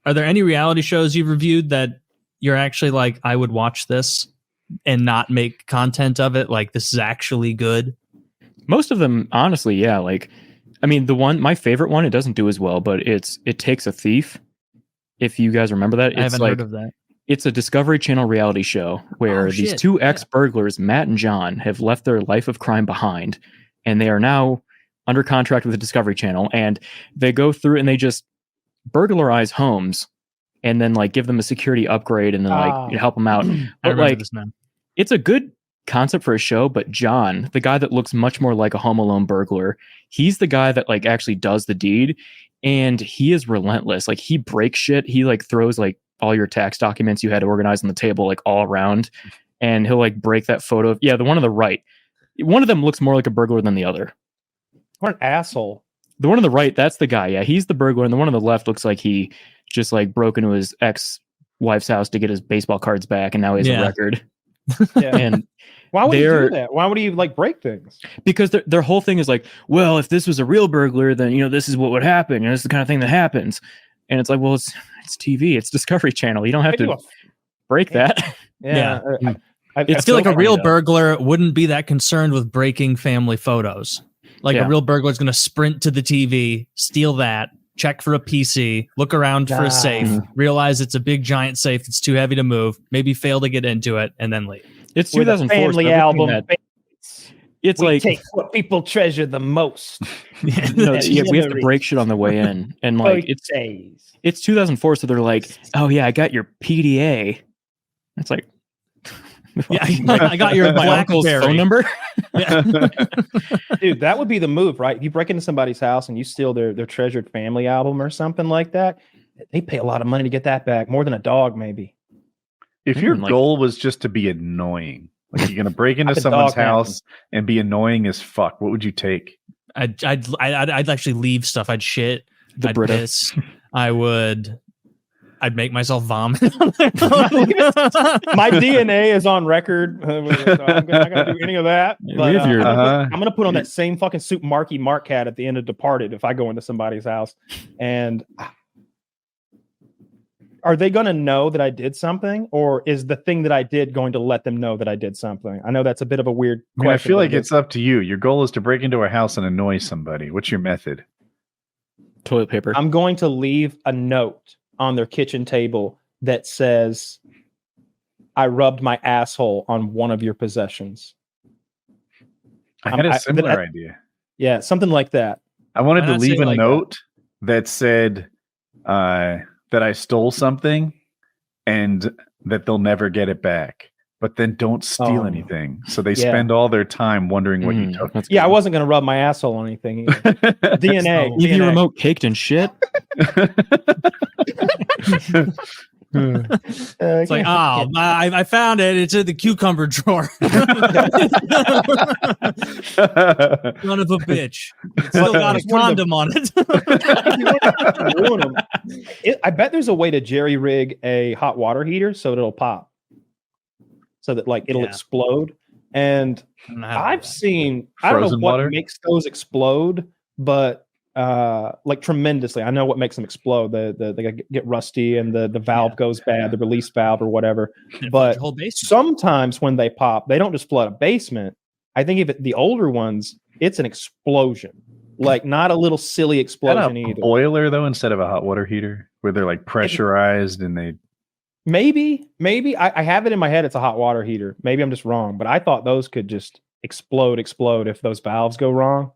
Are there any reality shows you've reviewed that you're actually like, I would watch this and not make content of it? Like, this is actually good. Most of them, honestly, yeah. Like, I mean, my favorite one, it doesn't do as well, but It Takes a Thief. If you guys remember that, I haven't heard of that. It's a Discovery Channel reality show where these two ex-burglars, Matt and John, have left their life of crime behind, and they are now under contract with the Discovery Channel, and they go through and they just burglarize homes and then like give them a security upgrade and then like help them out. But like, this, it's a good concept for a show, but John, the guy that looks much more like a Home Alone burglar, he's the guy that like actually does the deed, and he is relentless. Like, he breaks shit. He like throws like all your tax documents you had organized on the table like all around, and he'll like break that photo. Yeah, the one on the right. One of them looks more like a burglar than the other. What an asshole. The one on the right, that's the guy. Yeah, he's the burglar, and the one on the left looks like he just like broke into his ex-wife's house to get his baseball cards back, and now he has a record. Yeah. And why would he do that? Why would he like break things? Because their whole thing is like, well, if this was a real burglar, then this is what would happen. This is the kind of thing that happens. And it's like, well, it's TV, it's Discovery Channel. You don't have to break that. Yeah. I feel like a real burglar wouldn't be that concerned with breaking family photos. Like a real burglar is going to sprint to the TV, steal that, check for a PC, look around for a safe, realize it's a big giant safe that's too heavy to move, maybe fail to get into it, and then leave. It's 2004 family album. It's we like take what people treasure the most. We have to break shit on the way in, and like it's 2004, so they're like, oh yeah, I got your PDA. It's like, yeah, I got your my uncle's phone number. Dude, that would be the move, right? If you break into somebody's house and you steal their treasured family album or something like that, they pay a lot of money to get that back, more than a dog, maybe. If your goal was just to be annoying, like you're gonna break into someone's house and be annoying as fuck, what would you take? I'd actually leave stuff. I'd shit. I'd Brita. piss. I'd make myself vomit. My DNA is on record. So I'm not going to do any of that. But, I'm going to put on that same fucking suit Mark had at the end of Departed if I go into somebody's house. And are they going to know that I did something? Or is the thing that I did going to let them know that I did something? I know that's a bit of a weird question. I feel like it's up to you. Your goal is to break into a house and annoy somebody. What's your method? Toilet paper. I'm going to leave a note on their kitchen table that says, I rubbed my asshole on one of your possessions. I had a similar idea. Yeah, something like that. I wanted to leave a note that said that I stole something and that they'll never get it back. But then don't steal anything. So they spend all their time wondering what you took. I wasn't going to rub my asshole on anything either. DNA. Leave your remote caked in shit. It's like, I found it. It's in the cucumber drawer. Son of a bitch. It's still got a condom on it. I bet there's a way to jerry rig a hot water heater so it'll pop. So that like it'll explode. And I've seen, I don't know what makes those explode, but like tremendously. I know what makes them explode. They get rusty and the valve goes bad, the release valve or whatever. But sometimes when they pop, they don't just flood a basement. I think if the older ones, it's an explosion. Like not a little silly explosion either. Boiler though, instead of a hot water heater, where they're like pressurized and they. Maybe I have it in my head. It's a hot water heater. Maybe I'm just wrong, but I thought those could just explode if those valves go wrong.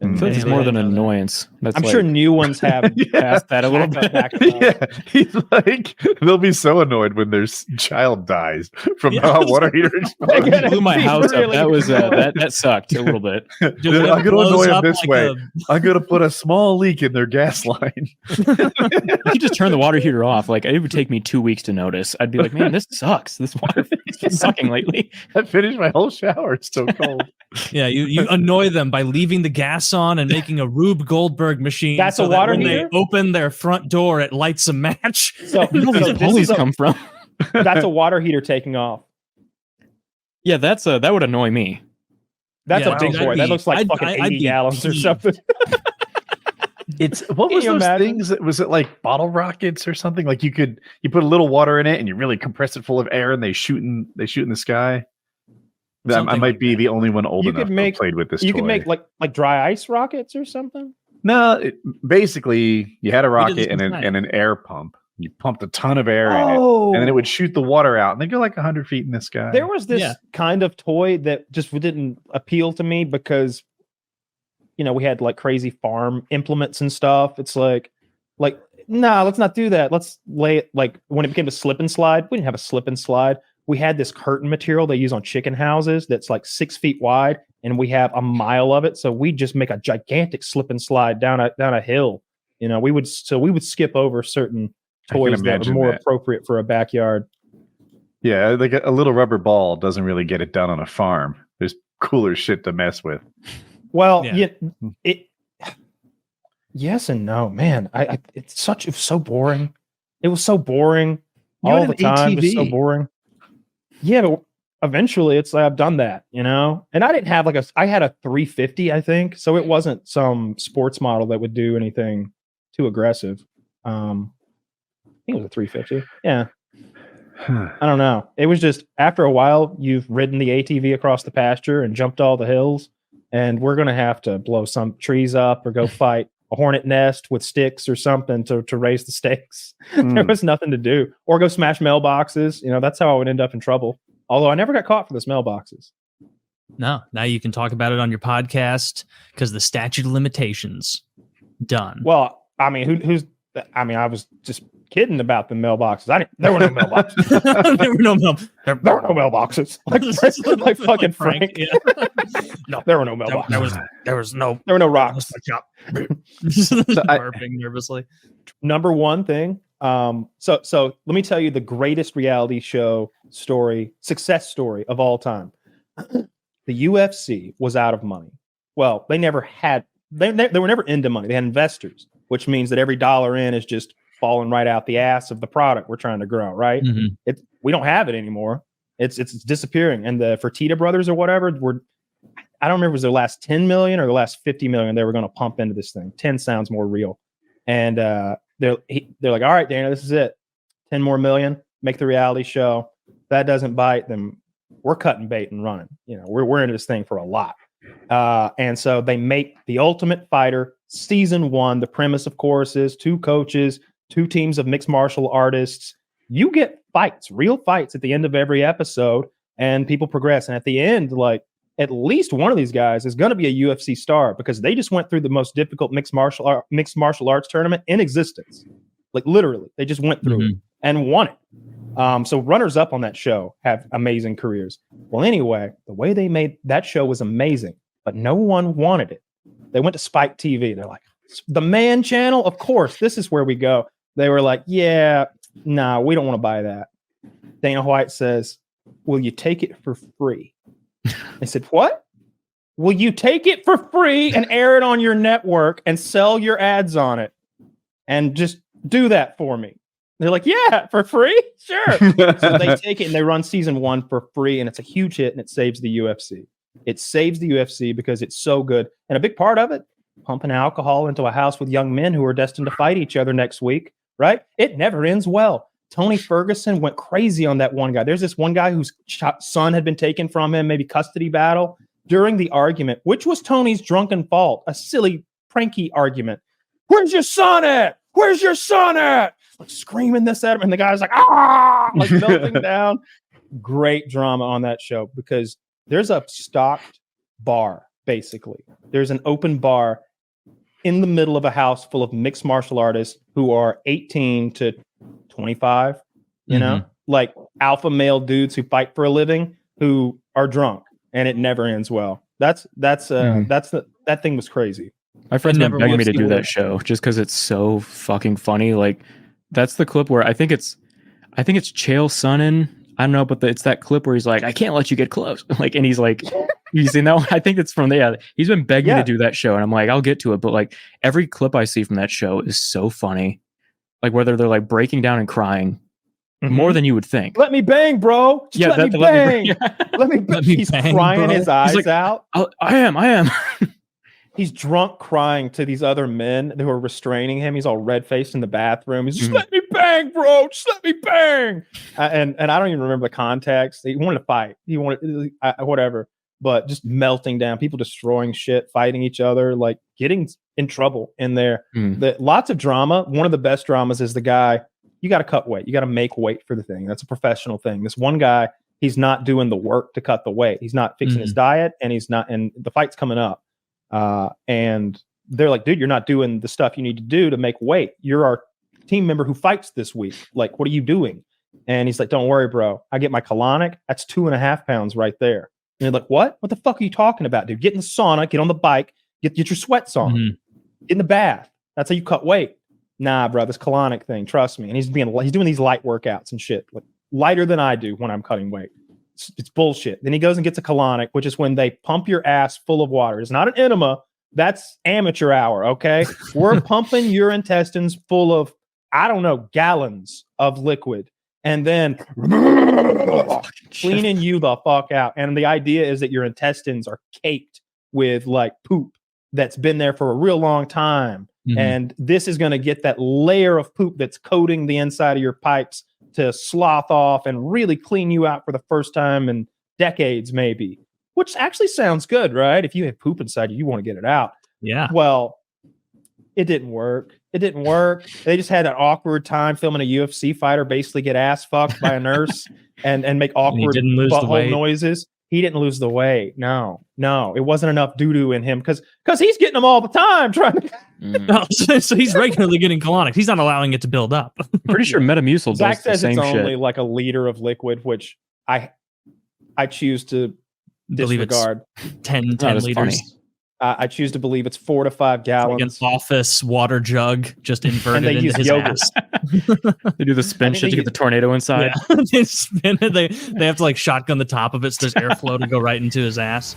I feel like it's more than an annoyance. I'm sure new ones have passed that a little bit. Yeah, he's like, they'll be so annoyed when their child dies from the hot water heater. It blew my house up. That was that sucked a little bit. I'm gonna annoy them this way. I'm gonna put a small leak in their gas line. You just turn the water heater off. Like it would take me 2 weeks to notice. I'd be like, man, this sucks. This water has been sucking lately. I finished my whole shower. It's so cold. Yeah, you annoy them by leaving the gas on and making a Rube Goldberg machine. That's a water heater? They open their front door, it lights a match. So where these pulleys come from? That's a water heater taking off. Yeah, that would annoy me. That's a big boy. That looks like fucking 80 gallons or something. It's what was those things? Was it like bottle rockets or something? Like you put a little water in it and you really compress it full of air and they shoot in the sky. I might be the only one old enough to played with this. You toy. could make like dry ice rockets or something. No, basically you had a rocket and an air pump. You pumped a ton of air in it, and then it would shoot the water out, and they go like 100 feet in the sky. There was this kind of toy that just didn't appeal to me because, we had like crazy farm implements and stuff. It's like, nah, let's not do that. Let's lay it like when it became a slip and slide. We didn't have a slip and slide. We had this curtain material they use on chicken houses that's like 6 feet wide, and we have a mile of it. So we just make a gigantic slip and slide down a hill. We would skip over certain toys that are more appropriate for a backyard. Yeah, like a little rubber ball doesn't really get it done on a farm. There's cooler shit to mess with. Well, yes and no, man. It was so boring. It was so boring all the time. It was so boring. Yeah, but eventually it's like I've done that, and I didn't have I had a 350, I think, so it wasn't some sports model that would do anything too aggressive. I think it was a 350. Yeah. I don't know. It was just after a while, you've ridden the ATV across the pasture and jumped all the hills, and we're going to have to blow some trees up or go fight a hornet nest with sticks or something to raise the stakes. There was nothing to do, or go smash mailboxes. That's how I would end up in trouble. Although I never got caught for the mailboxes. No, now you can talk about it on your podcast because the statute of limitations done. Well, I mean, I was just kidding about the mailboxes. There were no mailboxes. There were no mailboxes. Like fucking Frank. Yeah. No, there were no mailboxes. There were no rocks. Burping nervously. Number one thing. So let me tell you the greatest reality show success story of all time. The UFC was out of money. Well, they never had. They were never into money. They had investors, which means that every dollar in is just falling right out the ass of the product we're trying to grow, right? Mm-hmm. We don't have it anymore. It's disappearing. And the Fertitta brothers or whatever I don't remember if it was their last 10 million or the last 50 million they were going to pump into this thing. 10 sounds more real. And they're like, all right, Dana, this is it. 10 more million, make the reality show. If that doesn't bite, then we're cutting bait and running. We're into this thing for a lot. And so they make The Ultimate Fighter season 1. The premise, of course, is 2 coaches, 2 teams of mixed martial artists. You get fights, real fights at the end of every episode, and people progress. And at the end, like at least one of these guys is going to be a UFC star because they just went through the most difficult mixed martial arts tournament in existence. Like literally, they just went through it and won it. So runners up on that show have amazing careers. Well, anyway, the way they made that show was amazing, but no one wanted it. They went to Spike TV. They're like, the Man Channel? Of course, this is where we go. They were like, yeah, nah, we don't want to buy that. Dana White says, will you take it for free? I said, what? Will you take it for free and air it on your network and sell your ads on it? And just do that for me. They're like, yeah, for free? Sure. So they take it and they run season 1 for free, and it's a huge hit, and it saves the UFC. It saves the UFC because it's so good. And a big part of it, pumping alcohol into a house with young men who are destined to fight each other next week, right? It never ends well. Tony Ferguson went crazy on that one guy. There's this one guy whose son had been taken from him, maybe custody battle. During the argument, which was Tony's drunken fault, a silly, pranky argument. Where's your son at? Where's your son at? Like screaming this at him. And the guy's like, ah, like melting down. Great drama on that show because there's a stocked bar, basically. There's an open bar in the middle of a house full of mixed martial artists who are 18 to 25, like alpha male dudes who fight for a living who are drunk, and it never ends well. That thing was crazy. My friend's been begging me to do that show just because it's so fucking funny. Like that's the clip where I think it's Chael Sonnen. I don't know, but it's that clip where he's like, I can't let you get close. Like, and he's like, you seen that one? I think it's from there. He's been begging me to do that show. And I'm like, I'll get to it. But like every clip I see from that show is so funny. Like whether they're like breaking down and crying more than you would think. Let me bang, bro. Just let me bang. Let me bang. He's bang, crying bro. his eyes out. I am. He's drunk crying to these other men who are restraining him. He's all red-faced in the bathroom. He's just let me bang, bro. Just let me bang. And I don't even remember the context. He wanted to fight. He wanted whatever, but just melting down, people destroying shit, fighting each other, like getting in trouble in there. Lots of drama. One of the best dramas is the guy, you got to cut weight. You got to make weight for the thing. That's a professional thing. This one guy, he's not doing the work to cut the weight. He's not fixing his diet, and the fight's coming up. And they're like, dude, you're not doing the stuff you need to do to make weight. You're our team member who fights this week. Like, what are you doing? And he's like, don't worry, bro. I get my colonic. That's 2.5 pounds right there. And you're like, what? What the fuck are you talking about, dude? Get in the sauna, get on the bike, get your sweats on, get in the bath. That's how you cut weight. Nah, bro, this colonic thing, trust me. And he's doing these light workouts and shit, like lighter than I do when I'm cutting weight. It's bullshit. Then he goes and gets a colonic, which is when they pump your ass full of water. It's not an enema. That's amateur hour, okay? We're pumping your intestines full of, I don't know, gallons of liquid. And then cleaning you the fuck out. And the idea is that your intestines are caked with like poop that's been there for a real long time. And this is going to get that layer of poop that's coating the inside of your pipes to slough off and really clean you out for the first time in decades, maybe, which actually sounds good, right? If you have poop inside you, you want to get it out. Yeah. Well, it didn't work. They just had an awkward time filming a UFC fighter basically get ass fucked by a nurse and make awkward butthole noises. He didn't lose the weight. No, it wasn't enough doo-doo in him because he's getting them all the time trying to. So he's regularly getting colonics. He's not allowing it to build up. I'm pretty sure Metamucil Zach does the same says it's only shit. like a liter of liquid, which I choose to disregard. 10 liters. Funny. I choose to believe it's 4 to 5 gallons. It's like an office water jug just inverted And they into use his yogurt. ass. They do the spin shit to get the tornado inside. Yeah. They spin it. They have to like shotgun the top of it so there's airflow to go right into his ass.